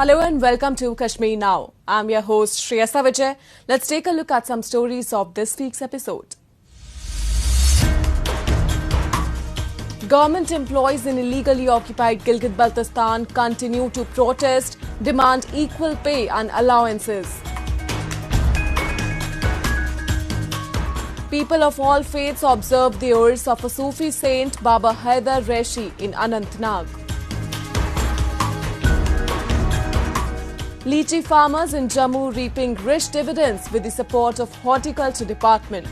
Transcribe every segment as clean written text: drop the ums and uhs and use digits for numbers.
Hello and welcome to Kashmir Now. I'm your host Shreyasa Vijay. Let's take a look at some stories of this week's episode. Government employees in illegally occupied Gilgit-Baltistan continue to protest, demand equal pay and allowances. People of all faiths observe the urse of a Sufi saint Baba Haidar Reshi in Anantnag. Lychee farmers in Jammu reaping rich dividends with the support of Horticulture Department.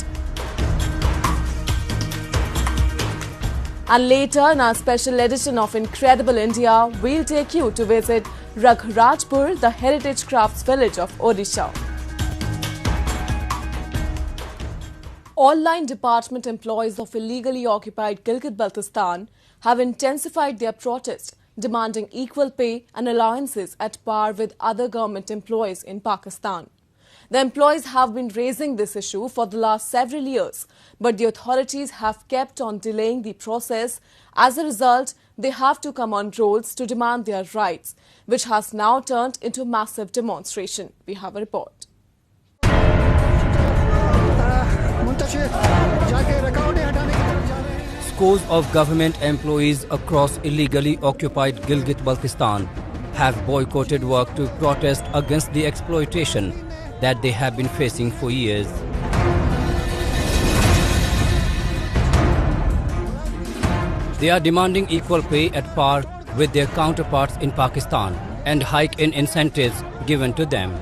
And later in our special edition of Incredible India, we'll take you to visit Raghrajpur, the heritage crafts village of Odisha. All line department employees of illegally occupied Gilgit-Baltistan have intensified their protest, demanding equal pay and allowances at par with other government employees in Pakistan. The employees have been raising this issue for the last several years, but the authorities have kept on delaying the process. As a result, they have to come on rolls to demand their rights, which has now turned into massive demonstration. We have a report. Scores of government employees across illegally occupied Gilgit-Baltistan have boycotted work to protest against the exploitation that they have been facing for years. They are demanding equal pay at par with their counterparts in Pakistan and hike in incentives given to them.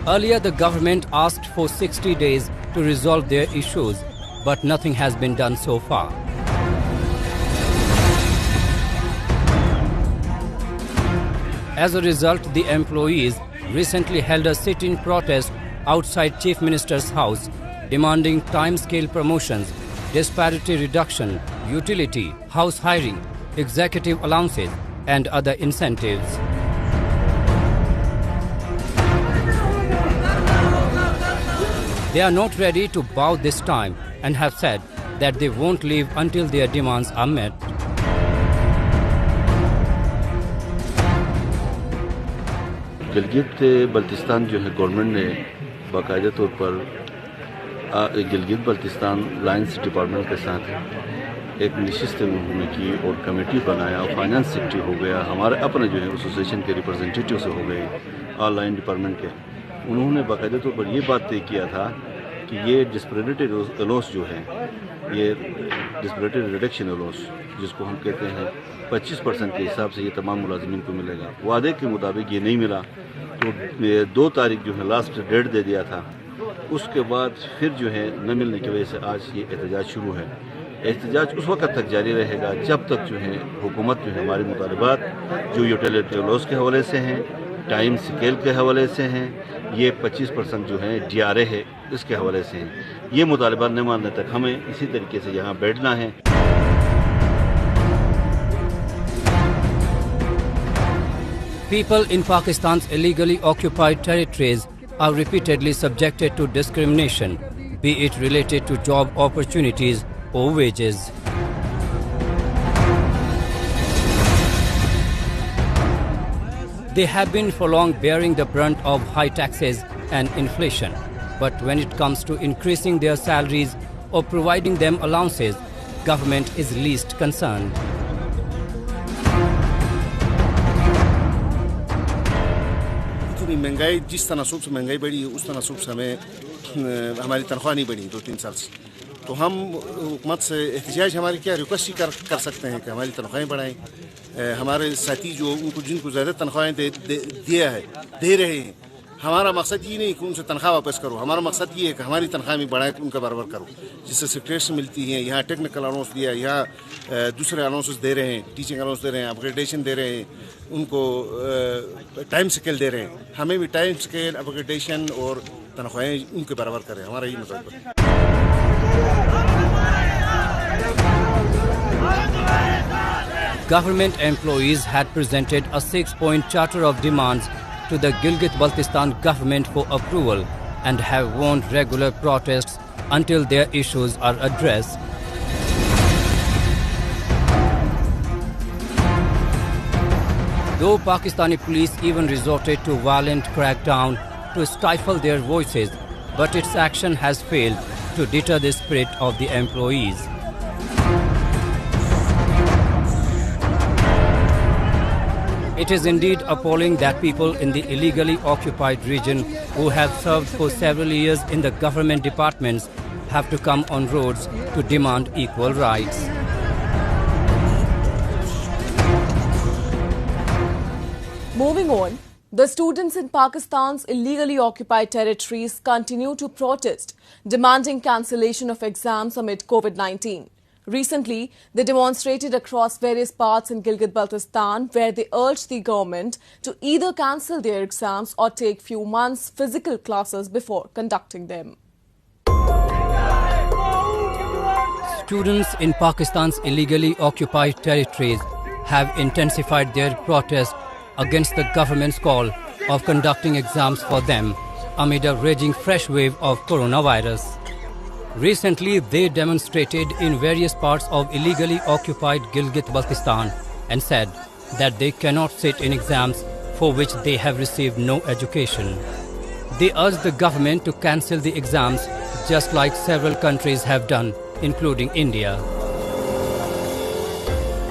Earlier, the government asked for 60 days to resolve their issues, but nothing has been done so far. As a result, the employees recently held a sit-in protest outside Chief Minister's house, demanding time-scale promotions, disparity reduction, utility, house hiring, executive allowances, and other incentives. They are not ready to bow this time and have said that they won't leave until their demands are met. Gilgit Baltistan जो है government ने बाकायदा तौर पर Gilgit Baltistan lines department के साथ एक नशिस्त उन्होंने की और कमेटी बनाया और फाइनेंस सेक्रेटरी हो गया, हमारे अपने जो है एसोसिएशन के रिप्रेजेंटेटिव से हो गए, ऑल लाइन डिपार्टमेंट के। उन्होंने बाकायदा तौर पर ये बात तय किया था कि ये डिस्पेरिटी अलाउंस जो है, ये डिस्पेरिटी रिडक्शन अलाउंस जिसको हम कहते हैं 25% के हिसाब से ये तमाम मुलाजिमीन को मिलेगा। वादे के मुताबिक ये नहीं मिला तो 2 तारीख जो है लास्ट डेट दे दिया था। उसके बाद फिर जो है न मिलने की वजह से आज ये एहतजाज शुरू है। एहतजाज उस वक्त तक जारी रहेगा जब तक जो है हुकूमत जो है हमारी मुतालबात जो यूटिलिटी अलाउंस के हवाले से हैं, टाइम स्केल के हवाले से हैं, ये 25% जो है DRA है इसके हवाले से हैं, ये मुतालबात न मानने तक हमें इसी तरीके से यहाँ बैठना है। People in Pakistan's illegally occupied territories are repeatedly subjected to discrimination, be it related to job opportunities or wages. They have been for long bearing the brunt of high taxes and inflation, but when it comes to increasing their salaries or providing them allowances, government is least concerned. महंगाई जिस तनासुब से महंगाई बढ़ी है उस तनासुब से हमें हमारी तनख्वाह नहीं बढ़ी 2-3 साल से। तो हम हुकूमत से एहतजाज हमारी क्या रिक्वेस्ट ही कर सकते हैं कि हमारी तनख्वाहें बढ़ाएं। हमारे साथी जो उनको जिनको ज़्यादा तनख्वाहें दे रहे हैं, हमारा मकसद ये नहीं कि उनसे तनख्वाह वापस करो, हमारा मकसद ये है कि हमारी तनख्वाह भी बढ़ाए, उनका बराबर करो। जिससे सेक्रेटरीज मिलती हैं, यहाँ टेक्निकल अलाउंस दिया, यहाँ दूसरे अलाउंसेस दे रहे हैं, टीचिंग अलाउंस दे रहे हैं, अपग्रेडेशन दे रहे हैं, उनको टाइम स्केल दे रहे हैं। हमें भी टाइम स्केल, अपग्रेडेशन और तनख्वाहें उनके बराबर करें, हमारा ये मतलब है। Government employees had presented a 6-point charter of demands to the Gilgit-Baltistan government for approval and have warned regular protests until their issues are addressed. though Pakistani police even resorted to violent crackdown to stifle their voices, but its action has failed to deter the spirit of the employees. It is indeed appalling that people in the illegally occupied region who have served for several years in the government departments have to come on roads to demand equal rights. Moving on, the students in Pakistan's illegally occupied territories continue to protest, demanding cancellation of exams amid COVID-19. Recently, they demonstrated across various parts in Gilgit-Baltistan where they urged the government to either cancel their exams or take few months physical classes before conducting them. Students in Pakistan's illegally occupied territories have intensified their protest against the government's call of conducting exams for them amid a raging fresh wave of coronavirus. Recently, they demonstrated in various parts of illegally occupied Gilgit-Baltistan and said that they cannot sit in exams for which they have received no education. They urged the government to cancel the exams just like several countries have done, including India.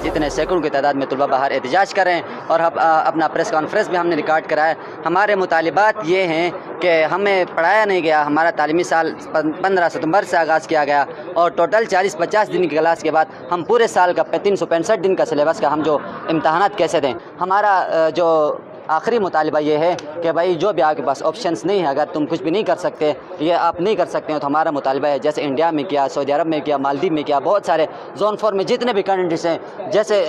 जितने सैकड़ों की तादाद में तलबा बाहर एहतजाज कर रहे हैं और अपना प्रेस कॉन्फ्रेंस भी हमने रिकॉर्ड कराया। हमारे मुतालिबात ये हैं कि हमें पढ़ाया नहीं गया। हमारा तालीमी साल 15 सितंबर से आगाज़ किया गया और टोटल 40-50 दिन की क्लास के बाद हम पूरे साल का 365 दिन का सिलेबस का हम जो इम्तहानात कैसे दें। हमारा जो आखिरी मुतालिबा ये है कि भाई जो भी आपके पास ऑप्शंस नहीं है, अगर तुम कुछ भी नहीं कर सकते, ये आप नहीं कर सकते हो, तो हमारा मुतालिबा है जैसे इंडिया में किया, सऊदी अरब में किया, मालदीव में किया, बहुत सारे जोन 4 में जितने भी कंट्रीज हैं जैसे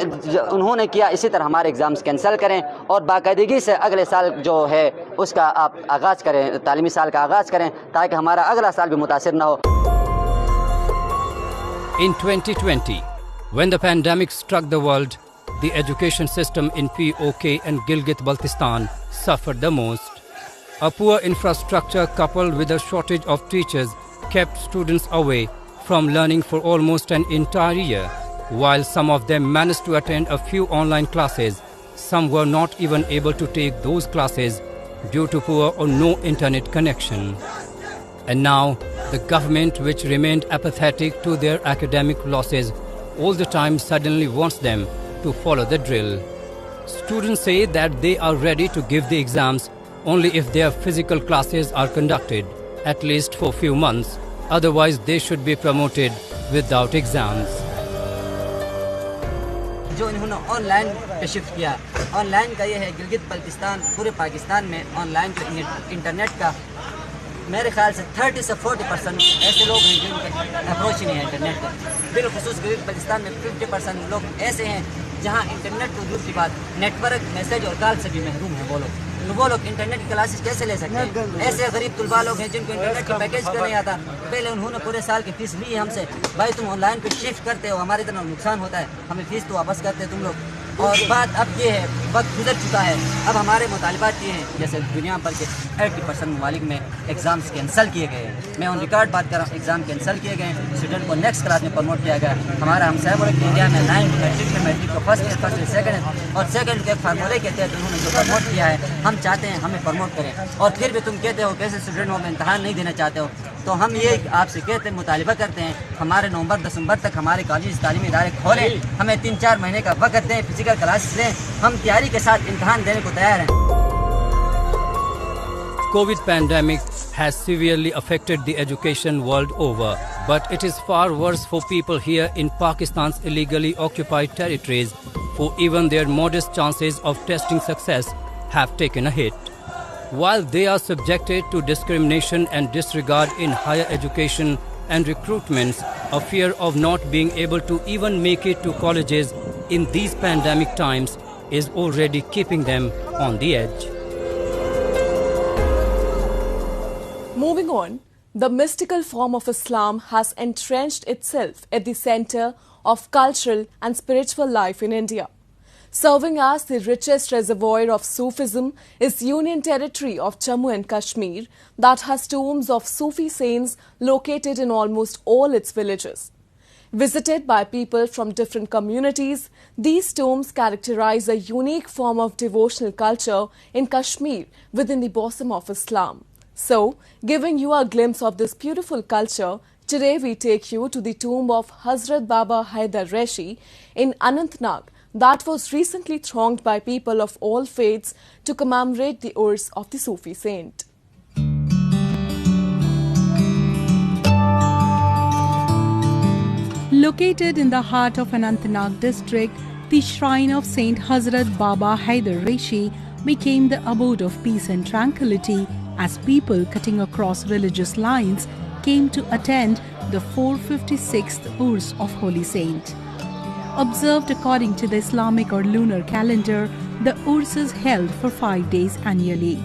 उन्होंने किया, इसी तरह हमारे एग्ज़ाम्स कैंसिल करें और बाकायदगी से अगले साल जो है उसका आप आगाज़ करें, तालीमी साल का आगाज़ करें ताकि हमारा अगला साल भी मुतासिर ना हो। In 2020, when the pandemic struck the world, the education system in POK and Gilgit-Baltistan suffered the most. A poor infrastructure coupled with a shortage of teachers kept students away from learning for almost an entire year. While some of them managed to attend a few online classes, some were not even able to take those classes due to poor or no internet connection. And now, the government, which remained apathetic to their academic losses all the time, suddenly wants them to follow the drill. Students say that they are ready to give the exams only if their physical classes are conducted, at least for few months. Otherwise, they should be promoted without exams. जो इन्होंने online पे shift किया, online का ये है गिलगित बल्तिस्तान पूरे पाकिस्तान में online जो इंटरनेट का मेरे ख्याल से 30 से 40% ऐसे लोग हैं जिनके अप्रोच ही नहीं है इंटरनेट का। बिलखुसूस गिलगित बल्तिस्तान में 50% लोग ऐसे हैं जहां इंटरनेट को दूसरी बात नेटवर्क, मैसेज और कॉल से भी महरूम है वो लोग। तो वो लोग इंटरनेट की क्लासेस कैसे ले सकते हैं? ऐसे गरीब तुलबा लोग हैं जिनको इंटरनेट का पैकेज का नहीं आता। पहले उन्होंने पूरे साल की फ़ीस ली हमसे, भाई तुम ऑनलाइन पे शिफ्ट करते हो, हमारी तरह नुकसान होता है, हमें फ़ीस तो वापस करते हो तुम लोग। और बात अब ये है, वक्त गुजर चुका है, अब हमारे मुतालिबात ये हैं जैसे दुनिया भर के 80% ममालिक में एग्ज़ाम्स कैंसिल किए गए हैं। मैं ऑन रिकॉर्ड बात कर रहा हूँ, एग्ज़ाम कैंसिल किए गए हैं, स्टूडेंट को नेक्स्ट क्लास में प्रमोट किया गया। हमारा हम साहब इंडिया में 9 मैट्रिक को फर्स्ट ईयर सेकंड और सेकंड के फार्मूले के तहत उन्होंने जो प्रमोट किया है, हम चाहते हैं हमें प्रमोट करें। और फिर भी तुम कहते हो कैसे स्टूडेंट हो, इम्तहान नहीं देना चाहते हो। तो हम ये आपसे कहते हैं, मुतालिबा करते हैं, हमारे नवंबर दिसंबर तक हमारे कॉलेज तालीमी इदारे खोलें, हमें 3-4 महीने का वक्त दें, फिजिकल क्लासेस लें, हम तैयारी के साथ इम्तहान देने को तैयार हैं। COVID pandemic has severely affected the education world over, but it is far worse for people here in Pakistan's illegally occupied territories, for even their modest chances of testing success have taken a hit. While they are subjected to discrimination and disregard in higher education and recruitments, a fear of not being able to even make it to colleges in these pandemic times is already keeping them on the edge. Moving on, the mystical form of Islam has entrenched itself at the center of cultural and spiritual life in India. Serving as the richest reservoir of Sufism is Union Territory of Jammu and Kashmir that has tombs of Sufi saints located in almost all its villages. Visited by people from different communities, these tombs characterize a unique form of devotional culture in Kashmir within the bosom of Islam. So, giving you a glimpse of this beautiful culture, today we take you to the tomb of Hazrat Baba Haidar Reshi in Anantnag that was recently thronged by people of all faiths to commemorate the Urs of the Sufi saint. Located in the heart of Anantnag district, the shrine of Saint Hazrat Baba Haidar Reshi became the abode of peace and tranquility as people cutting across religious lines came to attend the 456th Urs of Holy Saint. Observed according to the Islamic or lunar calendar, the Urs is held for 5 days annually.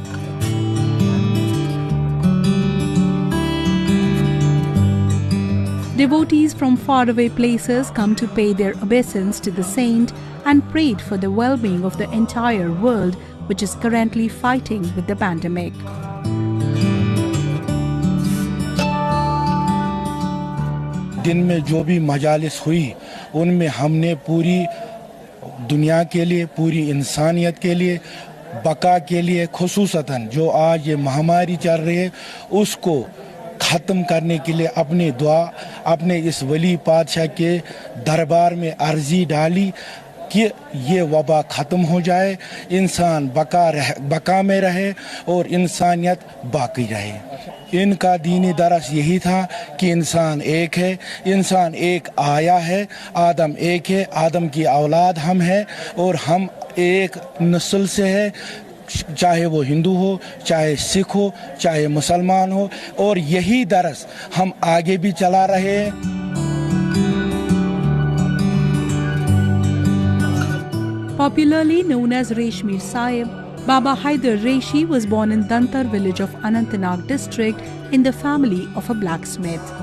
Devotees from faraway places come to pay their obeisance to the saint and prayed for the well-being of the entire world, which is currently fighting with the pandemic. दिन में जो भी मजालिस हुई उनमें हमने पूरी दुनिया के लिए, पूरी इंसानियत के लिए, बका के लिए, खुसूसतन जो आज ये महामारी चल रही है उसको ख़त्म करने के लिए अपनी दुआ अपने इस वली पातशाह के दरबार में अर्जी डाली कि ये वबा ख़त्म हो जाए, इंसान बका में रहे और इंसानियत बाकी रहे। इनका दीनी दरस यही था कि इंसान एक है, इंसान एक आया है, आदम एक है, आदम की औलाद हम हैं और हम एक नस्ल से है, चाहे वो हिंदू हो, चाहे सिख हो, चाहे मुसलमान हो, और यही दरस हम आगे भी चला रहे हैं। Popularly known as Reshmir Sahib, Baba Haidar Reshi was born in Dantar village of Anantnag district in the family of a blacksmith.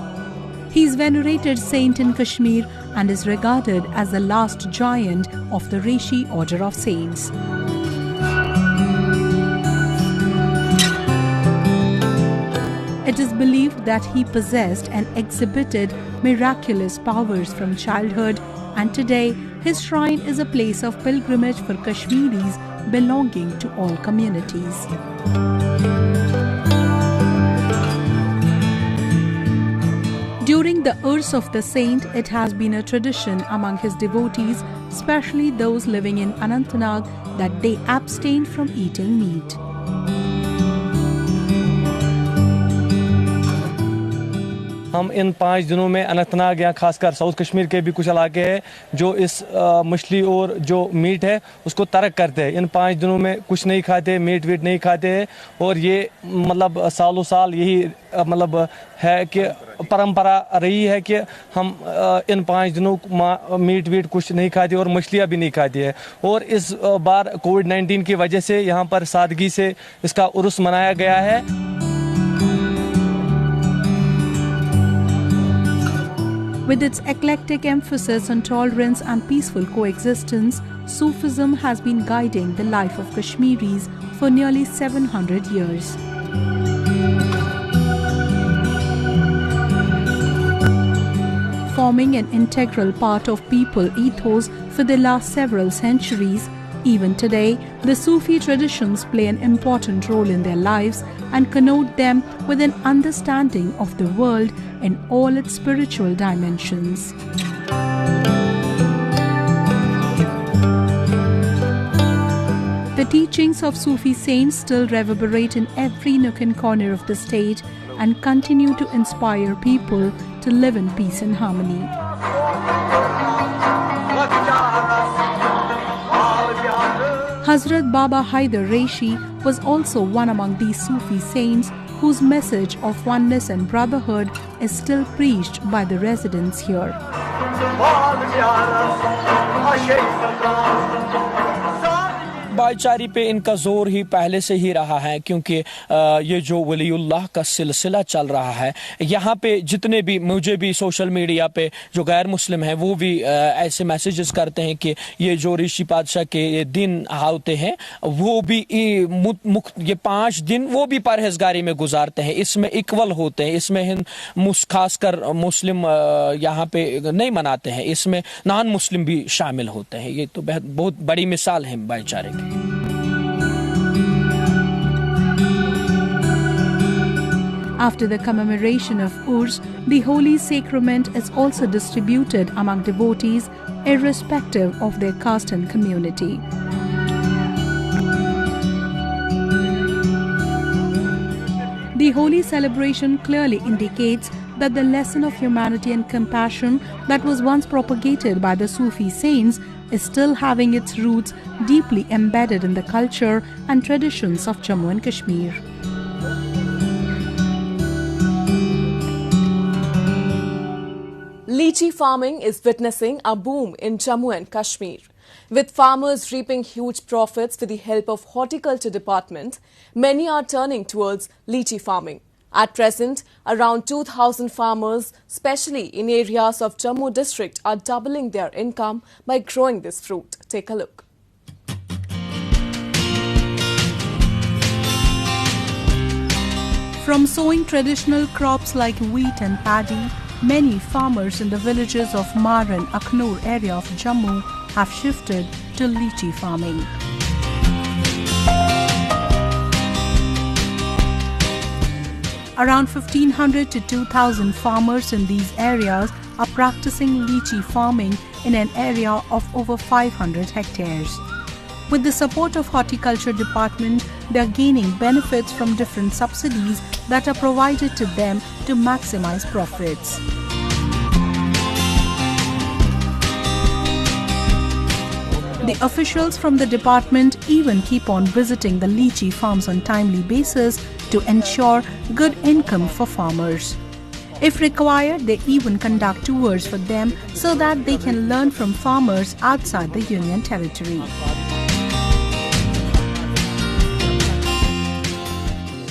He is venerated saint in Kashmir and is regarded as the last giant of the Reshi order of saints. It is believed that he possessed and exhibited miraculous powers from childhood, and today his shrine is a place of pilgrimage for Kashmiris belonging to all communities. During the Urs of the saint, it has been a tradition among his devotees, especially those living in Anantnag, that they abstain from eating meat. हम इन 5 दिनों में अनंतनाग या खासकर south Kashmir के भी कुछ इलाके हैं जो इस मछली और जो मीट है उसको तर्क करते हैं। इन 5 दिनों में कुछ नहीं खाते, मीट वीट नहीं खाते हैं, और ये मतलब सालों साल यही मतलब है कि परंपरा रही है कि हम इन 5 दिनों मीट वीट कुछ नहीं खाते और मछलियाँ भी नहीं खाती है। और इस बार कोविड-19 की वजह से यहाँ पर सादगी से इसका उर्स मनाया गया है। With its eclectic emphasis on tolerance and peaceful coexistence, Sufism has been guiding the life of Kashmiris for nearly 700 years. Forming an integral part of people ethos for the last several centuries, even today, the Sufi traditions play an important role in their lives and connote them with an understanding of the world in all its spiritual dimensions. The teachings of Sufi saints still reverberate in every nook and corner of the state and continue to inspire people to live in peace and harmony. Hazrat Baba Haidar Reshi was also one among these Sufi saints whose message of oneness and brotherhood is still preached by the residents here. भाईचारे पे इनका जोर ही पहले से ही रहा है, क्योंकि ये जो वलीउल्लाह का सिलसिला चल रहा है, यहाँ पे जितने भी मुझे भी सोशल मीडिया पे जो गैर मुस्लिम हैं वो भी ऐसे मैसेजेस करते हैं कि ये जो ऋषि पातशाह के ये दिन होते हैं वो भी ये 5 दिन वो भी परहेजगारी में गुजारते हैं, इसमें इक्वल होते हैं, इसमें खासकर मुस्लिम यहाँ पे नहीं मनाते हैं, इसमें नॉन मुस्लिम भी शामिल होते हैं। ये तो बहुत बड़ी मिसाल है भाईचारे की। After the commemoration of Urs, the Holy Sacrament is also distributed among devotees irrespective of their caste and community. The holy celebration clearly indicates that the lesson of humanity and compassion that was once propagated by the Sufi saints is still having its roots deeply embedded in the culture and traditions of Jammu and Kashmir. Lychee farming is witnessing a boom in Jammu and Kashmir. With farmers reaping huge profits with the help of horticulture department, many are turning towards lychee farming. At present, around 2,000 farmers, especially in areas of Jammu district, are doubling their income by growing this fruit. Take a look. From sowing traditional crops like wheat and paddy, many farmers in the villages of Mar and Akhnur area of Jammu have shifted to lychee farming. Around 1,500 to 2,000 farmers in these areas are practicing lychee farming in an area of over 500 hectares. With the support of Horticulture Department, they are gaining benefits from different subsidies that are provided to them to maximize profits. The officials from the department even keep on visiting the lychee farms on timely basis to ensure good income for farmers. If required, they even conduct tours for them so that they can learn from farmers outside the Union Territory.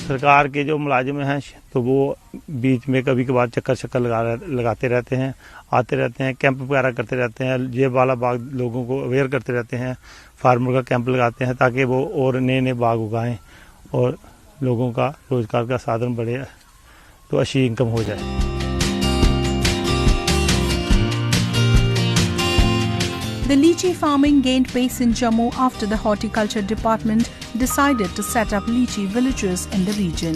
सरकार के जो मुलाजिम हैं तो वो बीच में कभी कभार चक्कर लगाते रहते हैं, आते रहते हैं, कैंप वगैरह करते रहते हैं, ये वाला बाग लोगों को अवेयर करते रहते हैं, फार्मर का कैंप लगाते हैं ताकि वो और नए नए बाग उगाएं और लोगों का रोजगार का साधन बढ़े तो अच्छी इनकम हो जाए। The lychee farming gained pace in Jammu after the Horticulture Department decided to set up lychee villages in the region.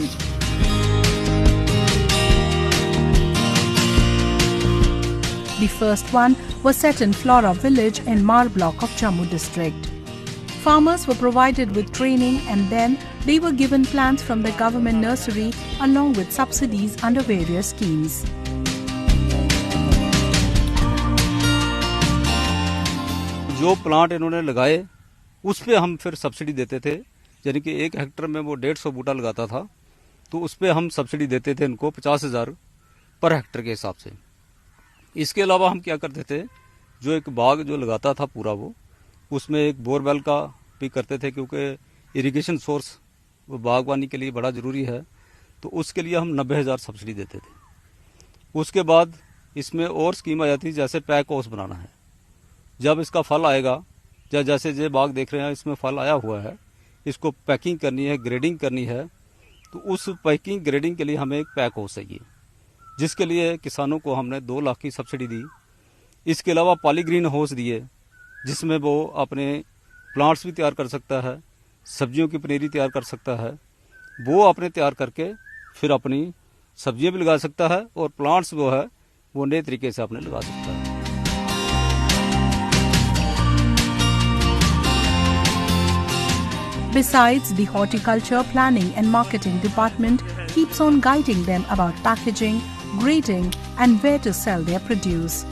The first one was set in Flora village in Mar block of Jammu district. Farmers were provided with training and then they were given plants from the government nursery along with subsidies under various schemes. जो plant इन्होंने लगाए उस पे हम फिर subsidy देते थे, यानी कि 1 हेक्टर में वो 150 बूटा लगाता था तो उस पे हम सब्सिडी देते थे इनको 50,000 पर हेक्टर के हिसाब से। इसके अलावा हम क्या करते थे, जो एक बाग जो लगाता था पूरा वो उसमें एक बोरवेल का भी करते थे क्योंकि इरिगेशन सोर्स बागवानी के लिए बड़ा ज़रूरी है, तो उसके लिए हम 90,000 सब्सिडी देते थे। उसके बाद इसमें और स्कीम आ जाती जैसे पैक हाउस बनाना है, जब इसका फल आएगा या जैसे ये बाग देख रहे हैं इसमें फल आया हुआ है, इसको पैकिंग करनी है, ग्रेडिंग करनी है, तो उस पैकिंग ग्रेडिंग के लिए हमें एक पैक हाउस चाहिए, जिसके लिए किसानों को हमने 2 लाख की सब्सिडी दी। इसके अलावा पॉलीग्रीन हाउस दिए जिसमें वो अपने प्लांट्स भी तैयार कर सकता है, सब्जियों की पनीरी तैयार कर सकता है, वो अपने तैयार करके फिर अपनी सब्जियां भी लगा सकता है और प्लांट्स वो है वो नए तरीके से अपने लगा सकता है। Besides, the Horticulture Planning and Marketing Department keeps on guiding them about packaging, grading and where to sell their produce.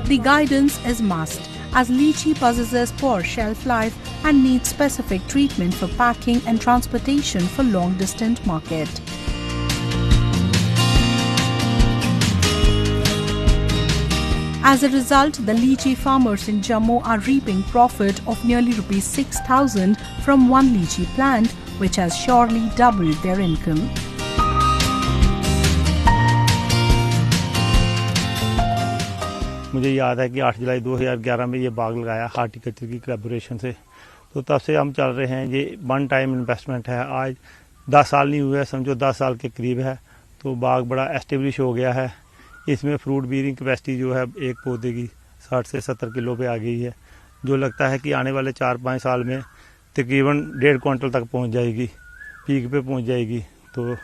The guidance is must as lychee possesses poor shelf life and needs specific treatment for packing and transportation for long-distance market. As a result, the lychee farmers in Jammu are reaping profit of nearly rupees 6,000 from one lychee plant, which has surely doubled their income. मुझे याद है कि 8 जुलाई 2011 में ये बाग लगाया horticulture की collaboration से, तो तब से हम चल रहे हैं। ये वन टाइम इन्वेस्टमेंट है। आज 10 साल नहीं हुए, समझो 10 साल के करीब है, तो बाग बड़ा एस्टेब्लिश हो गया है। इसमें फ्रूट बीयरिंग कैपेसिटी जो है एक पौधे की 60 से 70 किलो पे आ गई है, जो लगता है कि आने वाले 4-5 साल में तकरीबन 1.5 क्विंटल तक पहुंच जाएगी, पीक पे पहुंच जाएगी। तो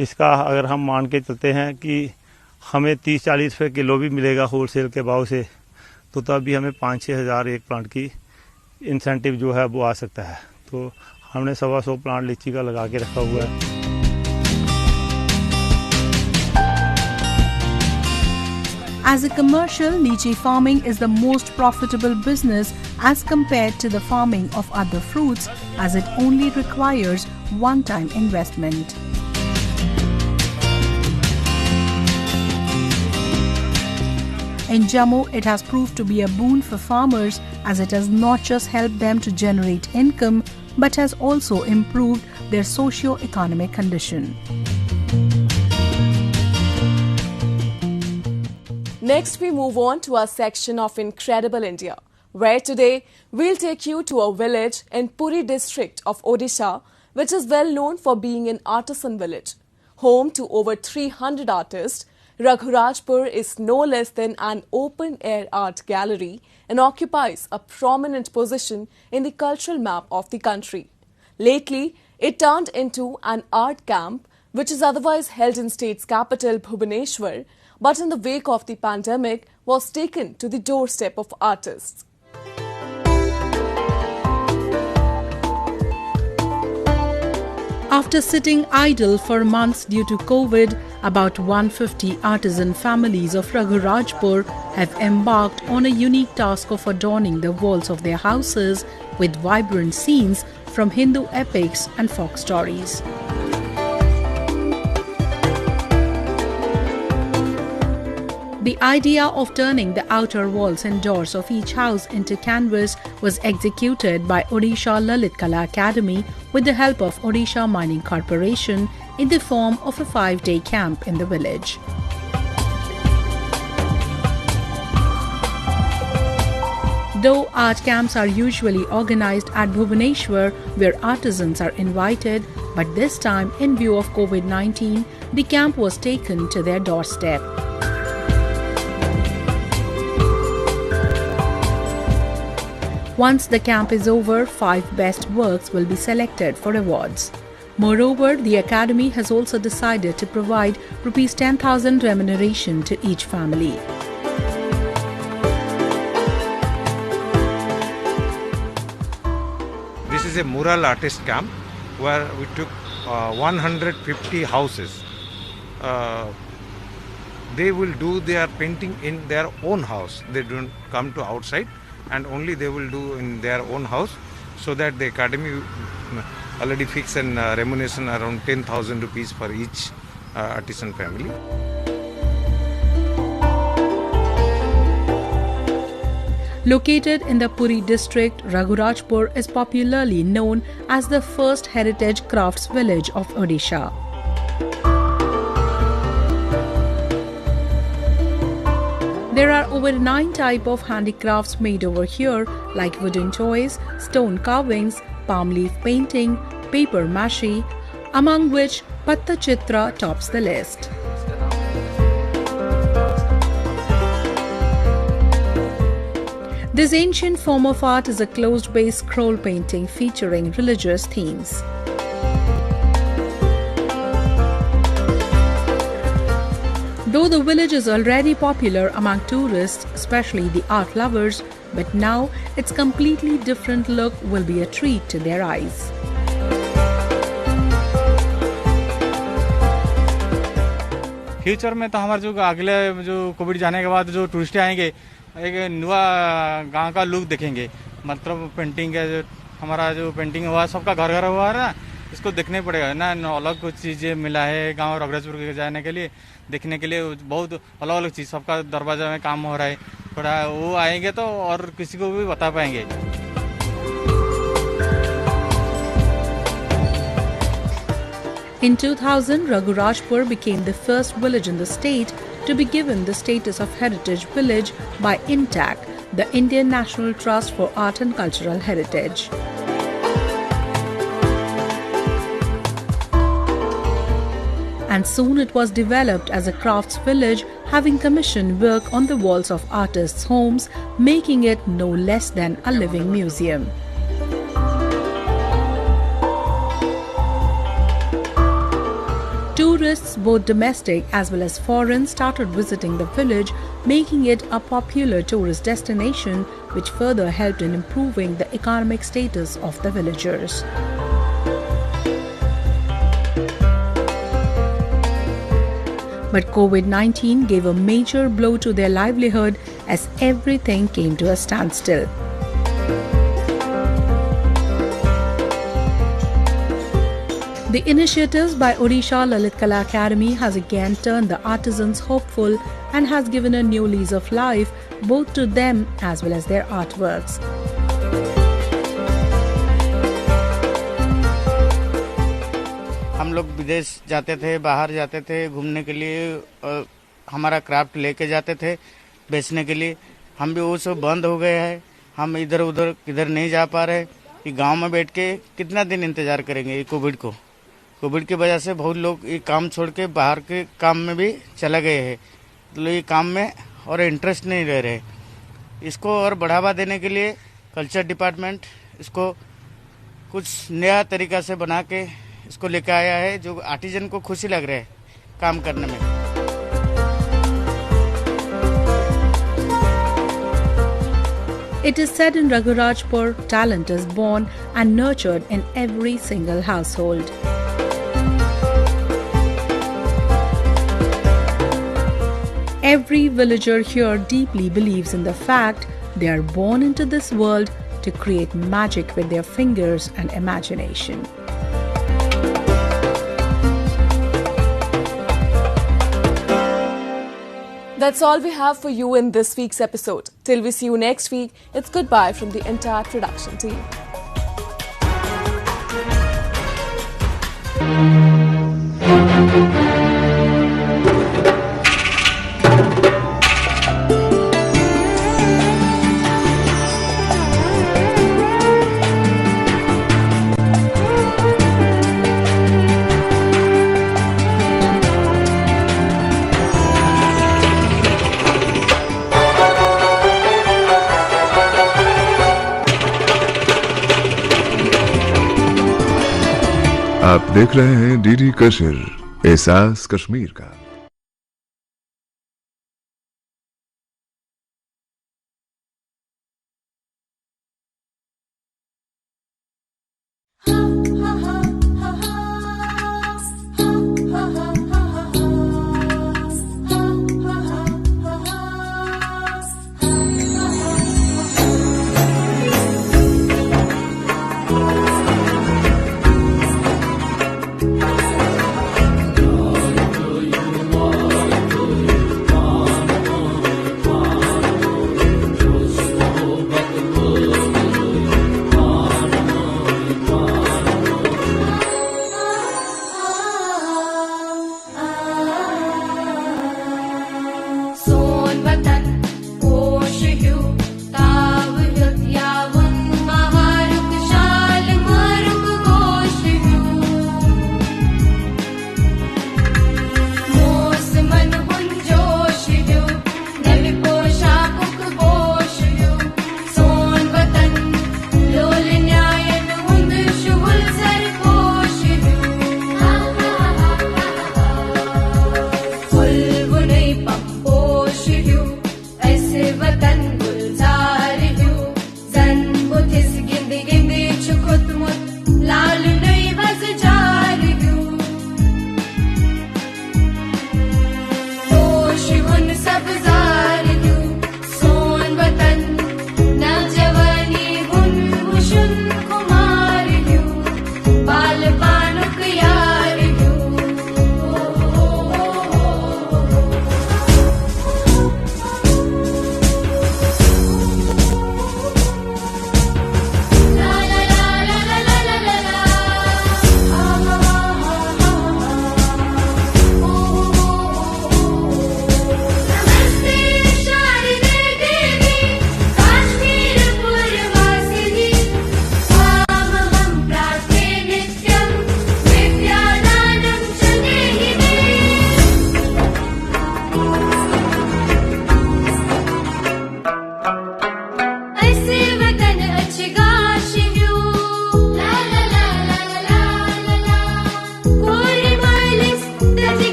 इसका अगर हम मान के चलते हैं कि हमें 30-40 रुपये किलो भी मिलेगा होलसेल के भाव से, तो तब भी हमें 5-6 हज़ार एक प्लांट की इंसेंटिव जो है वो आ सकता है। तो हमने 125 प्लांट लीची का लगा के रखा हुआ है। As a commercial, lychee farming is the most profitable business as compared to the farming of other fruits, as it only requires one-time investment. In Jammu, it has proved to be a boon for farmers, as it has not just helped them to generate income, but has also improved their socio-economic condition. Next, we move on to our section of Incredible India, where today we'll take you to a village in Puri district of Odisha, which is well known for being an artisan village. Home to over 300 artists, Raghurajpur is no less than an open-air art gallery and occupies a prominent position in the cultural map of the country. Lately, it turned into an art camp, which is otherwise held in state's capital, Bhubaneswar, but in the wake of the pandemic was taken to the doorstep of artists. After sitting idle for months due to COVID, about 150 artisan families of Raghurajpur have embarked on a unique task of adorning the walls of their houses with vibrant scenes from Hindu epics and folk stories. The idea of turning the outer walls and doors of each house into canvas was executed by Odisha Lalit Kala Academy with the help of Odisha Mining Corporation in the form of a 5-day camp in the village. Though art camps are usually organized at Bhubaneswar, where artisans are invited, but this time, in view of COVID-19, the camp was taken to their doorstep. Once the camp is over, 5 best works will be selected for awards. Moreover, the Academy has also decided to provide Rs 10,000 remuneration to each family. This is a mural artist camp where we took 150 houses. They will do their painting in their own house. They don't come to outside, and only they will do in their own house, so that the academy already fixed an remuneration around 10,000 rupees for each artisan family. Located in the Puri district, Raghurajpur is popularly known as the first heritage crafts village of Odisha. There are over 9 types of handicrafts made over here, like wooden toys, stone carvings, palm leaf painting, paper mache, among which Patta Chitra tops the list. This ancient form of art is a closed-base scroll painting featuring religious themes. Though the village is already popular among tourists, especially the art lovers, but now its completely different look will be a treat to their eyes. Future में तो हमारे जो अगले जो Covid जाने के बाद जो टूरिस्ट आएंगे, एक नया गांव का लुक देखेंगे। मतलब पेंटिंग का जो हमारा जो पेंटिंग हुआ सबका घर घर हुआ है, इसको देखने पड़ेगा ना। अलग कुछ चीज़ें मिला है गांव रघुराजपुर के जाने के लिए, देखने के लिए बहुत अलग अलग चीज़, सबका दरवाजा में काम हो रहा है। थोड़ा वो आएंगे तो और किसी को भी बता पाएंगे। In 2000, Raghurajpur became the first village in the state to be given the status of Heritage Village by INTAC, the Indian National Trust for Art and Cultural Heritage. And soon it was developed as a crafts village, having commissioned work on the walls of artists' homes, making it no less than a living museum. Tourists, both domestic as well as foreign, started visiting the village, making it a popular tourist destination, which further helped in improving the economic status of the villagers. But COVID-19 gave a major blow to their livelihood as everything came to a standstill. The initiatives by Odisha Lalit Kala Academy has again turned the artisans hopeful and has given a new lease of life both to them as well as their artworks. हम लोग विदेश जाते थे, बाहर जाते थे घूमने के लिए, हमारा क्राफ्ट लेके जाते थे बेचने के लिए। हम भी वो सब बंद हो गए हैं। हम इधर उधर किधर नहीं जा पा रहे कि गांव में बैठ के कितना दिन इंतजार करेंगे ये कोविड की वजह से बहुत लोग ये काम छोड़ के बाहर के काम में भी चले गए हैं। तो ये काम में और इंटरेस्ट नहीं रह रहे। इसको और बढ़ावा देने के लिए कल्चर डिपार्टमेंट इसको कुछ नया तरीका से बना के इसको लेकर आया है, जो आर्टिजन को खुशी लग रहा है काम करने में। It is said in Raghurajpur, talent is born and nurtured in every single household. Every villager here deeply believes in the fact they are born into this world to create magic with their fingers and imagination. That's all we have for you in this week's episode. Till we see you next week, it's goodbye from the entire production team. आप देख रहे हैं DD Kashmir, एहसास कश्मीर का।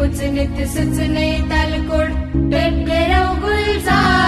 उचनित सुचने तलकुड़ टिटकिरौ गुलजार